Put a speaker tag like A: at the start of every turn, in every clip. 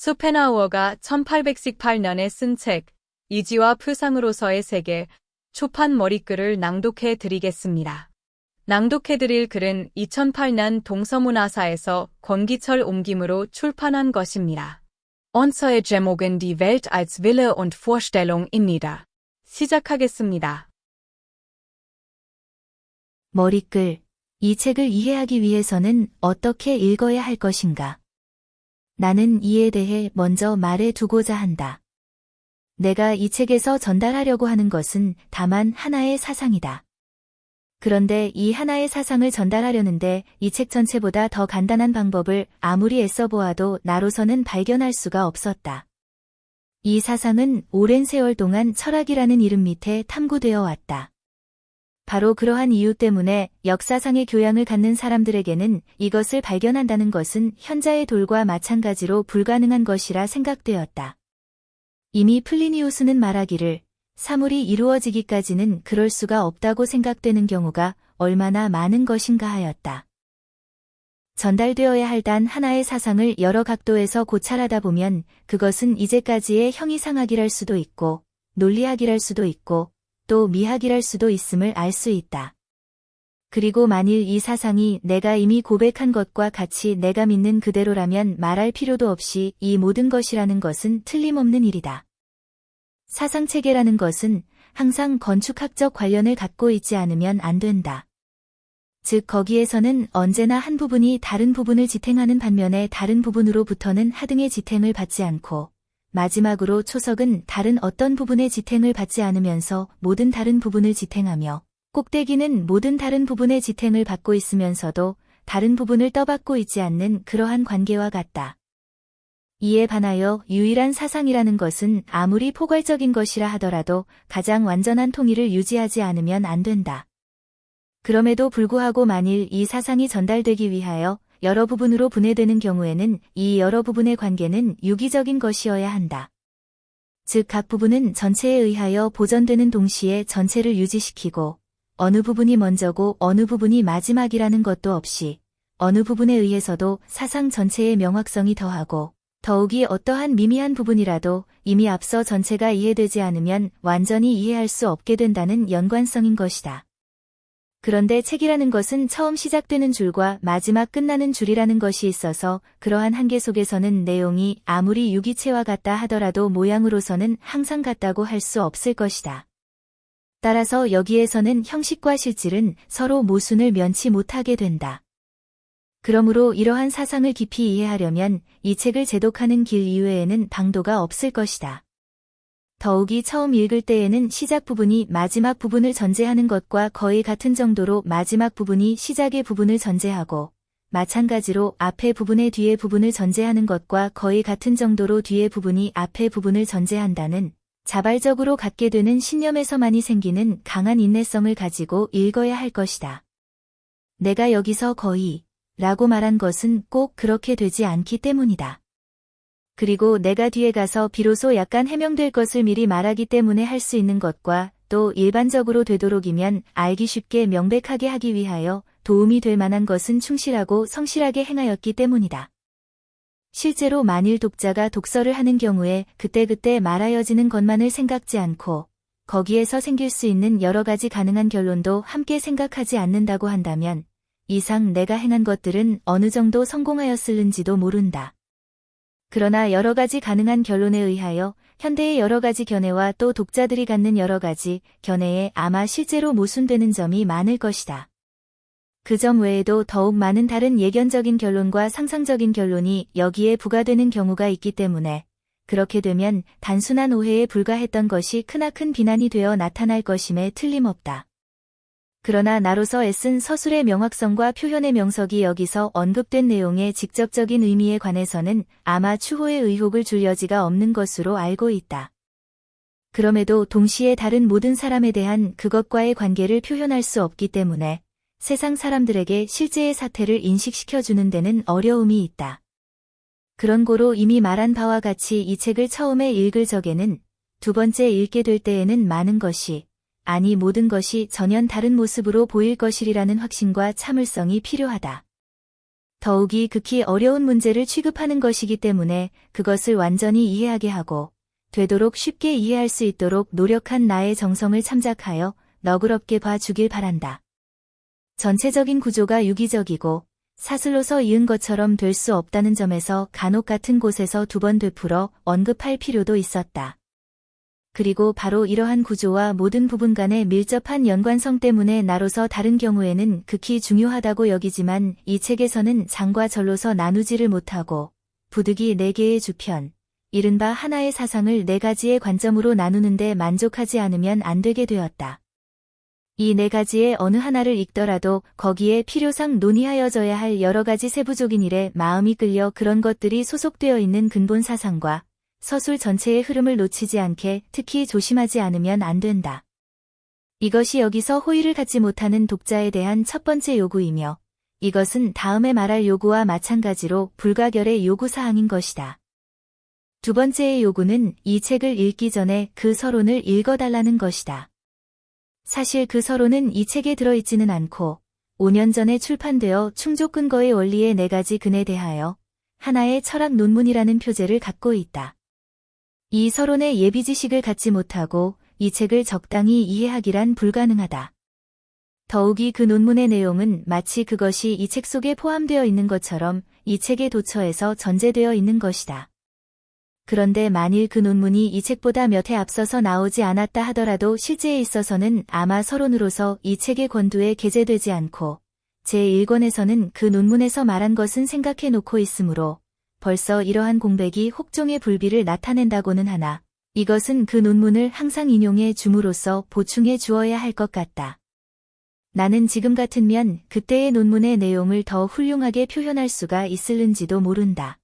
A: 쇼펜하우어가 1818년에 쓴 책, 이지와 표상으로서의 세계, 초판 머리글을 낭독해 드리겠습니다. 낭독해 드릴 글은 2008년 동서문화사에서 권기철 옮김으로 출판한 것입니다. Unsere Gemogen die Welt als Wille und Vorstellung in nieder. 시작하겠습니다.
B: 머리글, 이 책을 이해하기 위해서는 어떻게 읽어야 할 것인가? 나는 이에 대해 먼저 말해 두고자 한다. 내가 이 책에서 전달하려고 하는 것은 다만 하나의 사상이다. 그런데 이 하나의 사상을 전달하려는데 이 책 전체보다 더 간단한 방법을 아무리 애써 보아도 나로서는 발견할 수가 없었다. 이 사상은 오랜 세월 동안 철학이라는 이름 밑에 탐구되어 왔다. 바로 그러한 이유 때문에 역사상의 교양을 갖는 사람들에게는 이것을 발견한다는 것은 현자의 돌과 마찬가지로 불가능한 것이라 생각되었다. 이미 플리니우스는 말하기를 사물이 이루어지기까지는 그럴 수가 없다고 생각되는 경우가 얼마나 많은 것인가 하였다. 전달되어야 할 단 하나의 사상을 여러 각도에서 고찰하다 보면 그것은 이제까지의 형이상학이랄 수도 있고 논리학이랄 수도 있고 또 미학이랄 수도 있음을 알 수 있다. 그리고 만일 이 사상이 내가 이미 고백한 것과 같이 내가 믿는 그대로라면 말할 필요도 없이 이 모든 것이라는 것은 틀림없는 일이다. 사상체계라는 것은 항상 건축학적 관련을 갖고 있지 않으면 안 된다. 즉 거기에서는 언제나 한 부분이 다른 부분을 지탱하는 반면에 다른 부분으로부터는 하등의 지탱을 받지 않고 마지막으로 초석은 다른 어떤 부분의 지탱을 받지 않으면서 모든 다른 부분을 지탱하며 꼭대기는 모든 다른 부분의 지탱을 받고 있으면서도 다른 부분을 떠받고 있지 않는 그러한 관계와 같다. 이에 반하여 유일한 사상이라는 것은 아무리 포괄적인 것이라 하더라도 가장 완전한 통일을 유지하지 않으면 안 된다. 그럼에도 불구하고 만일 이 사상이 전달되기 위하여 여러 부분으로 분해되는 경우에는 이 여러 부분의 관계는 유기적인 것이어야 한다. 즉 각 부분은 전체에 의하여 보존되는 동시에 전체를 유지시키고 어느 부분이 먼저고 어느 부분이 마지막이라는 것도 없이 어느 부분에 의해서도 사상 전체의 명확성이 더하고 더욱이 어떠한 미미한 부분이라도 이미 앞서 전체가 이해되지 않으면 완전히 이해할 수 없게 된다는 연관성인 것이다. 그런데 책이라는 것은 처음 시작되는 줄과 마지막 끝나는 줄이라는 것이 있어서 그러한 한계 속에서는 내용이 아무리 유기체와 같다 하더라도 모양으로서는 항상 같다고 할 수 없을 것이다. 따라서 여기에서는 형식과 실질은 서로 모순을 면치 못하게 된다. 그러므로 이러한 사상을 깊이 이해하려면 이 책을 제독하는 길 이외에는 방도가 없을 것이다. 더욱이 처음 읽을 때에는 시작 부분이 마지막 부분을 전제하는 것과 거의 같은 정도로 마지막 부분이 시작의 부분을 전제하고 마찬가지로 앞의 부분의 뒤의 부분을 전제하는 것과 거의 같은 정도로 뒤의 부분이 앞의 부분을 전제한다는 자발적으로 갖게 되는 신념에서만이 생기는 강한 인내성을 가지고 읽어야 할 것이다. 내가 여기서 거의 라고 말한 것은 꼭 그렇게 되지 않기 때문이다. 그리고 내가 뒤에 가서 비로소 약간 해명될 것을 미리 말하기 때문에 할 수 있는 것과 또 일반적으로 되도록이면 알기 쉽게 명백하게 하기 위하여 도움이 될 만한 것은 충실하고 성실하게 행하였기 때문이다. 실제로 만일 독자가 독서를 하는 경우에 그때그때 말하여지는 것만을 생각지 않고 거기에서 생길 수 있는 여러 가지 가능한 결론도 함께 생각하지 않는다고 한다면 이상 내가 행한 것들은 어느 정도 성공하였을는지도 모른다. 그러나 여러 가지 가능한 결론에 의하여 현대의 여러 가지 견해와 또 독자들이 갖는 여러 가지 견해에 아마 실제로 모순되는 점이 많을 것이다. 그 점 외에도 더욱 많은 다른 예견적인 결론과 상상적인 결론이 여기에 부과되는 경우가 있기 때문에 그렇게 되면 단순한 오해에 불과했던 것이 크나큰 비난이 되어 나타날 것임에 틀림없다. 그러나 나로서 애쓴 서술의 명확성과 표현의 명석이 여기서 언급된 내용의 직접적인 의미에 관해서는 아마 추호의 의혹을 줄 여지가 없는 것으로 알고 있다. 그럼에도 동시에 다른 모든 사람에 대한 그것과의 관계를 표현할 수 없기 때문에 세상 사람들에게 실제의 사태를 인식시켜주는 데는 어려움이 있다. 그런 고로 이미 말한 바와 같이 이 책을 처음에 읽을 적에는 두 번째 읽게 될 때에는 많은 것이 아니 모든 것이 전혀 다른 모습으로 보일 것이리라는 확신과 참을성이 필요하다. 더욱이 극히 어려운 문제를 취급하는 것이기 때문에 그것을 완전히 이해하게 하고 되도록 쉽게 이해할 수 있도록 노력한 나의 정성을 참작하여 너그럽게 봐주길 바란다. 전체적인 구조가 유기적이고 사슬로서 이은 것처럼 될 수 없다는 점에서 간혹 같은 곳에서 2번 되풀어 언급할 필요도 있었다. 그리고 바로 이러한 구조와 모든 부분 간의 밀접한 연관성 때문에 나로서 다른 경우에는 극히 중요하다고 여기지만 이 책에서는 장과 절로서 나누지를 못하고 부득이 4개의 주편, 이른바 하나의 사상을 4가지의 관점으로 나누는데 만족하지 않으면 안 되게 되었다. 이 4가지의 어느 하나를 읽더라도 거기에 필요상 논의하여져야 할 여러 가지 세부적인 일에 마음이 끌려 그런 것들이 소속되어 있는 근본 사상과 서술 전체의 흐름을 놓치지 않게 특히 조심하지 않으면 안 된다. 이것이 여기서 호의를 갖지 못하는 독자에 대한 첫 번째 요구이며 이것은 다음에 말할 요구와 마찬가지로 불가결의 요구사항인 것이다. 두 번째의 요구는 이 책을 읽기 전에 그 서론을 읽어달라는 것이다. 사실 그 서론은 이 책에 들어있지는 않고 5년 전에 출판되어 충족 근거의 원리의 4가지 근에 대하여 하나의 철학 논문이라는 표제를 갖고 있다. 이 서론의 예비 지식을 갖지 못하고 이 책을 적당히 이해하기란 불가능하다. 더욱이 그 논문의 내용은 마치 그것이 이 책 속에 포함되어 있는 것처럼 이 책의 도처에서 전제되어 있는 것이다. 그런데 만일 그 논문이 이 책보다 몇 해 앞서서 나오지 않았다 하더라도 실제에 있어서는 아마 서론으로서 이 책의 권두에 게재되지 않고 제1권에서는 그 논문에서 말한 것은 생각해 놓고 있으므로 벌써 이러한 공백이 혹종의 불비를 나타낸다고는 하나 이것은 그 논문을 항상 인용해 줌으로써 보충해 주어야 할 것 같다. 나는 지금 같으면 그때의 논문의 내용을 더 훌륭하게 표현할 수가 있을는지도 모른다.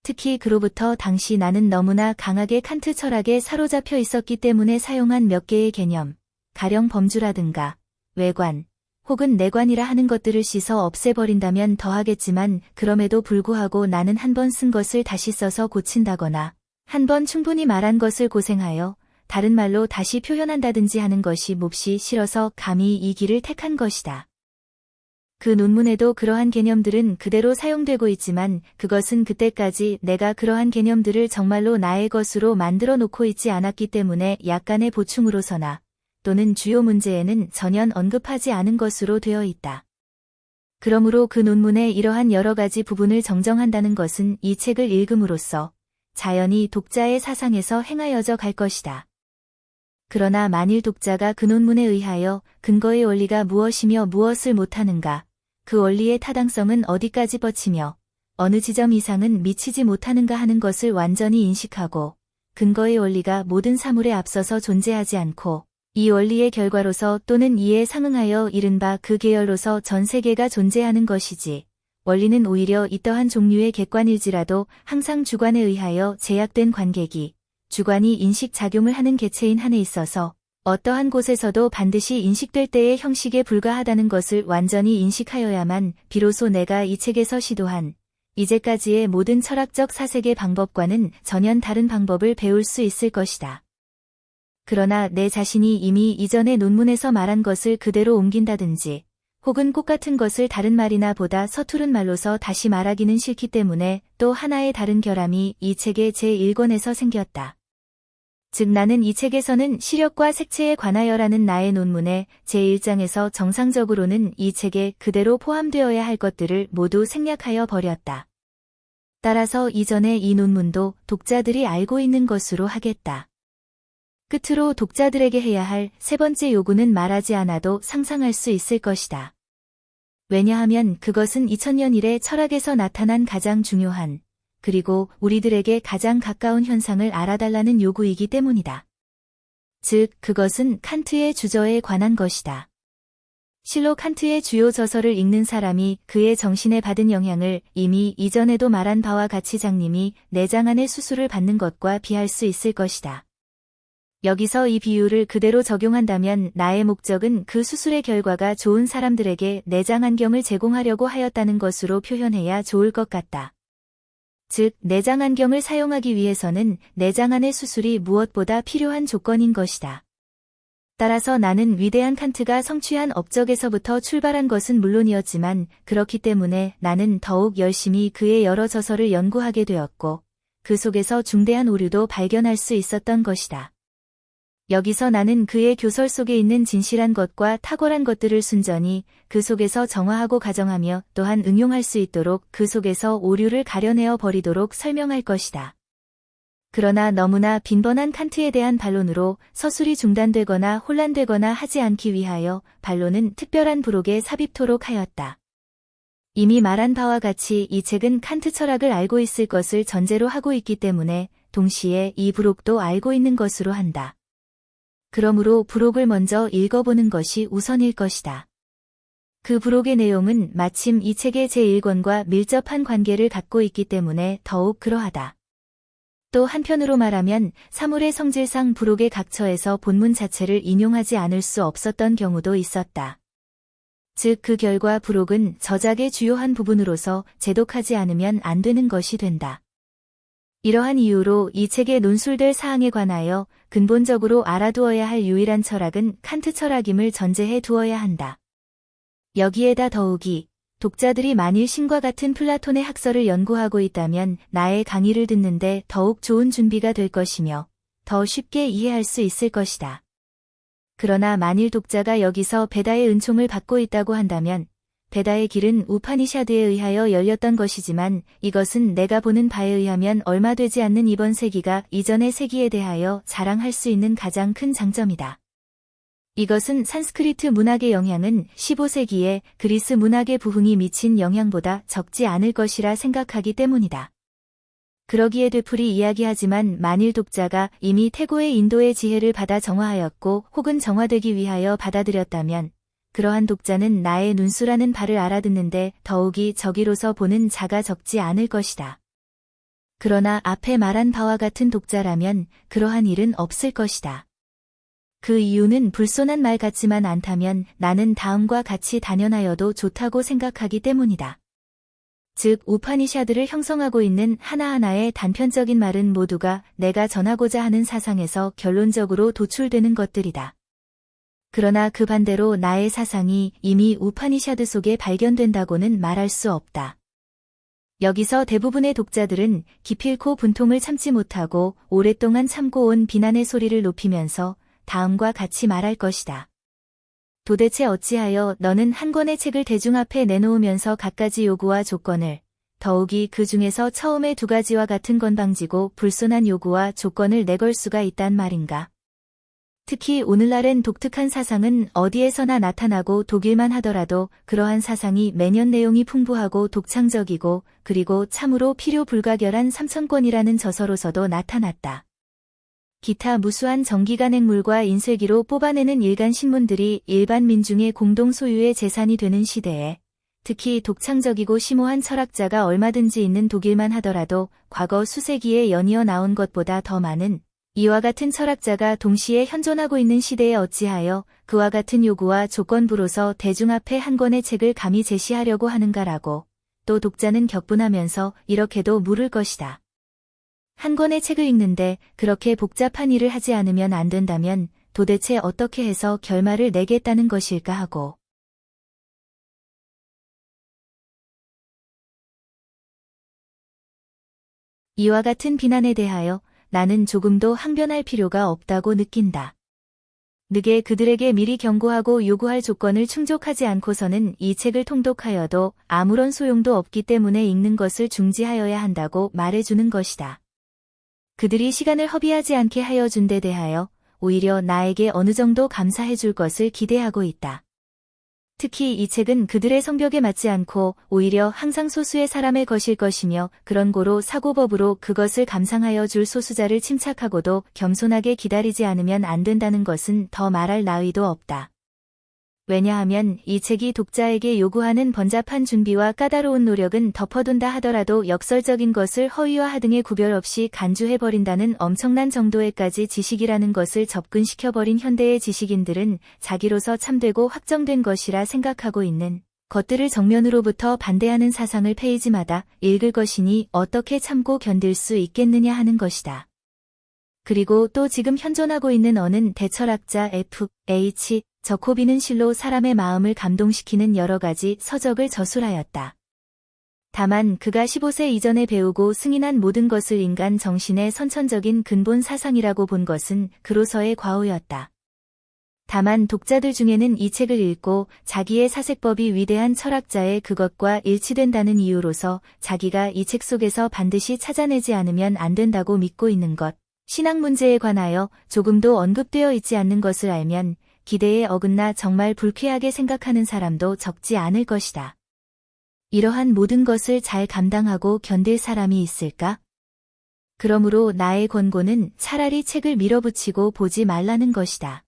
B: 특히 그로부터 당시 나는 너무나 강하게 칸트 철학에 사로잡혀 있었기 때문에 사용한 몇 개의 개념, 가령 범주라든가 외관, 혹은 내관이라 하는 것들을 씻어 없애버린다면 더하겠지만 그럼에도 불구하고 나는 한 번 쓴 것을 다시 써서 고친다거나 한 번 충분히 말한 것을 고생하여 다른 말로 다시 표현한다든지 하는 것이 몹시 싫어서 감히 이 길을 택한 것이다. 그 논문에도 그러한 개념들은 그대로 사용되고 있지만 그것은 그때까지 내가 그러한 개념들을 정말로 나의 것으로 만들어 놓고 있지 않았기 때문에 약간의 보충으로서나 또는 주요 문제에는 전혀 언급하지 않은 것으로 되어 있다. 그러므로 그 논문의 이러한 여러 가지 부분을 정정한다는 것은 이 책을 읽음으로써 자연히 독자의 사상에서 행하여져 갈 것이다. 그러나 만일 독자가 그 논문에 의하여 근거의 원리가 무엇이며 무엇을 못하는가, 그 원리의 타당성은 어디까지 뻗치며 어느 지점 이상은 미치지 못하는가 하는 것을 완전히 인식하고 근거의 원리가 모든 사물에 앞서서 존재하지 않고 이 원리의 결과로서 또는 이에 상응하여 이른바 그 계열로서 전 세계가 존재하는 것이지 원리는 오히려 이떠한 종류의 객관일지라도 항상 주관에 의하여 제약된 관객이 주관이 인식작용을 하는 개체인 한에 있어서 어떠한 곳에서도 반드시 인식될 때의 형식에 불과하다는 것을 완전히 인식하여야만 비로소 내가 이 책에서 시도한 이제까지의 모든 철학적 사색의 방법과는 전혀 다른 방법을 배울 수 있을 것이다. 그러나 내 자신이 이미 이전의 논문에서 말한 것을 그대로 옮긴다든지 혹은 꽃 같은 것을 다른 말이나 보다 서투른 말로서 다시 말하기는 싫기 때문에 또 하나의 다른 결함이 이 책의 제1권에서 생겼다. 즉 나는 이 책에서는 시력과 색채에 관하여라는 나의 논문의 제1장에서 정상적으로는 이 책에 그대로 포함되어야 할 것들을 모두 생략하여 버렸다. 따라서 이전의 이 논문도 독자들이 알고 있는 것으로 하겠다. 끝으로 독자들에게 해야 할 세 번째 요구는 말하지 않아도 상상할 수 있을 것이다. 왜냐하면 그것은 2000년 이래 철학에서 나타난 가장 중요한 그리고 우리들에게 가장 가까운 현상을 알아달라는 요구이기 때문이다. 즉, 그것은 칸트의 주저에 관한 것이다. 실로 칸트의 주요 저서를 읽는 사람이 그의 정신에 받은 영향을 이미 이전에도 말한 바와 같이 장님이 내장 안의 수술을 받는 것과 비할 수 있을 것이다. 여기서 이 비유를 그대로 적용한다면 나의 목적은 그 수술의 결과가 좋은 사람들에게 내장 안경을 제공하려고 하였다는 것으로 표현해야 좋을 것 같다. 즉, 내장 안경을 사용하기 위해서는 내장 안의 수술이 무엇보다 필요한 조건인 것이다. 따라서 나는 위대한 칸트가 성취한 업적에서부터 출발한 것은 물론이었지만 그렇기 때문에 나는 더욱 열심히 그의 여러 저서를 연구하게 되었고 그 속에서 중대한 오류도 발견할 수 있었던 것이다. 여기서 나는 그의 교설 속에 있는 진실한 것과 탁월한 것들을 순전히 그 속에서 정화하고 가정하며 또한 응용할 수 있도록 그 속에서 오류를 가려내어 버리도록 설명할 것이다. 그러나 너무나 빈번한 칸트에 대한 반론으로 서술이 중단되거나 혼란되거나 하지 않기 위하여 반론은 특별한 부록에 삽입토록 하였다. 이미 말한 바와 같이 이 책은 칸트 철학을 알고 있을 것을 전제로 하고 있기 때문에 동시에 이 부록도 알고 있는 것으로 한다. 그러므로 부록을 먼저 읽어보는 것이 우선일 것이다. 그 부록의 내용은 마침 이 책의 제1권과 밀접한 관계를 갖고 있기 때문에 더욱 그러하다. 또 한편으로 말하면 사물의 성질상 부록의 각처에서 본문 자체를 인용하지 않을 수 없었던 경우도 있었다. 즉 그 결과 부록은 저작의 주요한 부분으로서 제독하지 않으면 안 되는 것이 된다. 이러한 이유로 이 책에 논술될 사항에 관하여 근본적으로 알아두어야 할 유일한 철학은 칸트 철학임을 전제해 두어야 한다. 여기에다 더욱이 독자들이 만일 신과 같은 플라톤의 학설을 연구하고 있다면 나의 강의를 듣는데 더욱 좋은 준비가 될 것이며 더 쉽게 이해할 수 있을 것이다. 그러나 만일 독자가 여기서 베다의 은총을 받고 있다고 한다면 베다의 길은 우파니샤드에 의하여 열렸던 것이지만 이것은 내가 보는 바에 의하면 얼마 되지 않는 이번 세기가 이전의 세기에 대하여 자랑할 수 있는 가장 큰 장점이다. 이것은 산스크리트 문학의 영향은 15세기에 그리스 문학의 부흥이 미친 영향보다 적지 않을 것이라 생각하기 때문이다. 그러기에 되풀이 이야기하지만 만일 독자가 이미 태고의 인도의 지혜를 받아 정화하였고 혹은 정화되기 위하여 받아들였다면 그러한 독자는 나의 눈수라는 바를 알아듣는데 더욱이 저기로서 보는 자가 적지 않을 것이다. 그러나 앞에 말한 바와 같은 독자라면 그러한 일은 없을 것이다. 그 이유는 불손한 말 같지만 않다면 나는 다음과 같이 단연하여도 좋다고 생각하기 때문이다. 즉 우파니샤드를 형성하고 있는 하나하나의 단편적인 말은 모두가 내가 전하고자 하는 사상에서 결론적으로 도출되는 것들이다. 그러나 그 반대로 나의 사상이 이미 우파니샤드 속에 발견된다고는 말할 수 없다. 여기서 대부분의 독자들은 기필코 분통을 참지 못하고 오랫동안 참고 온 비난의 소리를 높이면서 다음과 같이 말할 것이다. 도대체 어찌하여 너는 한 권의 책을 대중 앞에 내놓으면서 갖가지 요구와 조건을, 더욱이 그 중에서 처음의 두 가지와 같은 건방지고 불손한 요구와 조건을 내걸 수가 있단 말인가? 특히 오늘날엔 독특한 사상은 어디에서나 나타나고 독일만 하더라도 그러한 사상이 매년 내용이 풍부하고 독창적이고 그리고 참으로 필요 불가결한 3000권이라는 저서로서도 나타났다. 기타 무수한 정기간행물과 인쇄기로 뽑아내는 일간 신문들이 일반 민중의 공동 소유의 재산이 되는 시대에 특히 독창적이고 심오한 철학자가 얼마든지 있는 독일만 하더라도 과거 수세기에 연이어 나온 것보다 더 많은 이와 같은 철학자가 동시에 현존하고 있는 시대에 어찌하여 그와 같은 요구와 조건부로서 대중 앞에 한 권의 책을 감히 제시하려고 하는가라고 또 독자는 격분하면서 이렇게도 물을 것이다. 한 권의 책을 읽는데 그렇게 복잡한 일을 하지 않으면 안 된다면 도대체 어떻게 해서 결말을 내겠다는 것일까 하고. 이와 같은 비난에 대하여 나는 조금도 항변할 필요가 없다고 느낀다. 느게 그들에게 미리 경고하고 요구할 조건을 충족하지 않고서는 이 책을 통독하여도 아무런 소용도 없기 때문에 읽는 것을 중지하여야 한다고 말해주는 것이다. 그들이 시간을 허비하지 않게 하여 준 데 대하여 오히려 나에게 어느 정도 감사해 줄 것을 기대하고 있다. 특히 이 책은 그들의 성벽에 맞지 않고 오히려 항상 소수의 사람의 것일 것이며 그런 고로 사고법으로 그것을 감상하여 줄 소수자를 침착하고도 겸손하게 기다리지 않으면 안 된다는 것은 더 말할 나위도 없다. 왜냐하면 이 책이 독자에게 요구하는 번잡한 준비와 까다로운 노력은 덮어둔다 하더라도 역설적인 것을 허위와 하등의 구별 없이 간주해버린다는 엄청난 정도의까지 지식이라는 것을 접근시켜버린 현대의 지식인들은 자기로서 참되고 확정된 것이라 생각하고 있는 것들을 정면으로부터 반대하는 사상을 페이지마다 읽을 것이니 어떻게 참고 견딜 수 있겠느냐 하는 것이다. 그리고 또 지금 현존하고 있는 어느 대철학자 F.H. 저코비는 실로 사람의 마음을 감동시키는 여러 가지 서적을 저술하였다. 다만 그가 15세 이전에 배우고 승인한 모든 것을 인간 정신의 선천적인 근본 사상이라고 본 것은 그로서의 과오였다. 다만 독자들 중에는 이 책을 읽고 자기의 사색법이 위대한 철학자의 그것과 일치된다는 이유로서 자기가 이 책 속에서 반드시 찾아내지 않으면 안 된다고 믿고 있는 것, 신학 문제에 관하여 조금도 언급되어 있지 않는 것을 알면 기대에 어긋나 정말 불쾌하게 생각하는 사람도 적지 않을 것이다. 이러한 모든 것을 잘 감당하고 견딜 사람이 있을까? 그러므로 나의 권고는 차라리 책을 밀어붙이고 보지 말라는 것이다.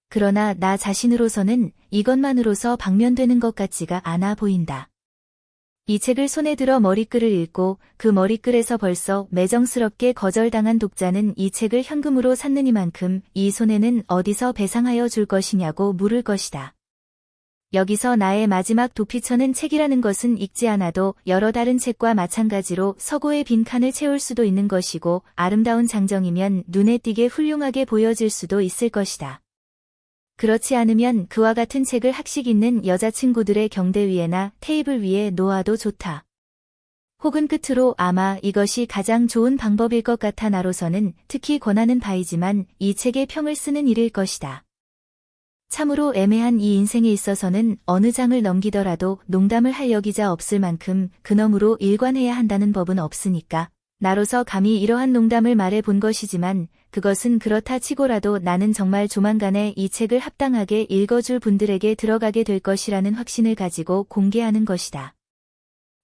B: 그러나 나 자신으로서는 이것만으로서 방면되는 것 같지가 않아 보인다. 이 책을 손에 들어 머리글을 읽고 그 머리글에서 벌써 매정스럽게 거절당한 독자는 이 책을 현금으로 샀느니만큼 이 손해는 어디서 배상하여 줄 것이냐고 물을 것이다. 여기서 나의 마지막 도피처는 책이라는 것은 읽지 않아도 여러 다른 책과 마찬가지로 서고의 빈칸을 채울 수도 있는 것이고 아름다운 장정이면 눈에 띄게 훌륭하게 보여질 수도 있을 것이다. 그렇지 않으면 그와 같은 책을 학식 있는 여자친구들의 경대 위에나 테이블 위에 놓아도 좋다. 혹은 끝으로 아마 이것이 가장 좋은 방법일 것 같아 나로서는 특히 권하는 바이지만 이 책의 평을 쓰는 일일 것이다. 참으로 애매한 이 인생에 있어서는 어느 장을 넘기더라도 농담을 할 여기자 없을 만큼 근엄으로 일관해야 한다는 법은 없으니까 나로서 감히 이러한 농담을 말해 본 것이지만 그것은 그렇다 치고라도 나는 정말 조만간에 이 책을 합당하게 읽어줄 분들에게 들어가게 될 것이라는 확신을 가지고 공개하는 것이다.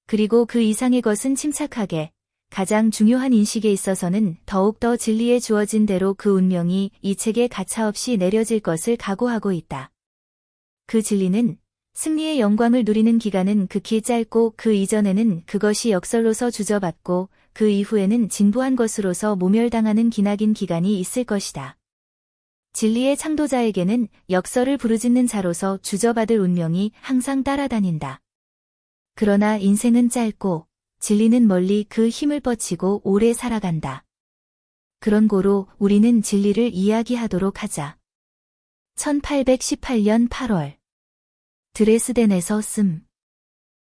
B: 그리고 그 이상의 것은 침착하게 가장 중요한 인식에 있어서는 더욱더 진리에 주어진 대로 그 운명이 이 책에 가차없이 내려질 것을 각오하고 있다. 그 진리는 승리의 영광을 누리는 기간은 극히 짧고 그 이전에는 그것이 역설로서 주저받고 그 이후에는 진부한 것으로서 모멸당하는 기나긴 기간이 있을 것이다. 진리의 창도자에게는 역설을 부르짖는 자로서 주저받을 운명이 항상 따라다닌다. 그러나 인생은 짧고 진리는 멀리 그 힘을 뻗치고 오래 살아간다. 그런 고로 우리는 진리를 이야기하도록 하자. 1818년 8월 드레스덴에서 씀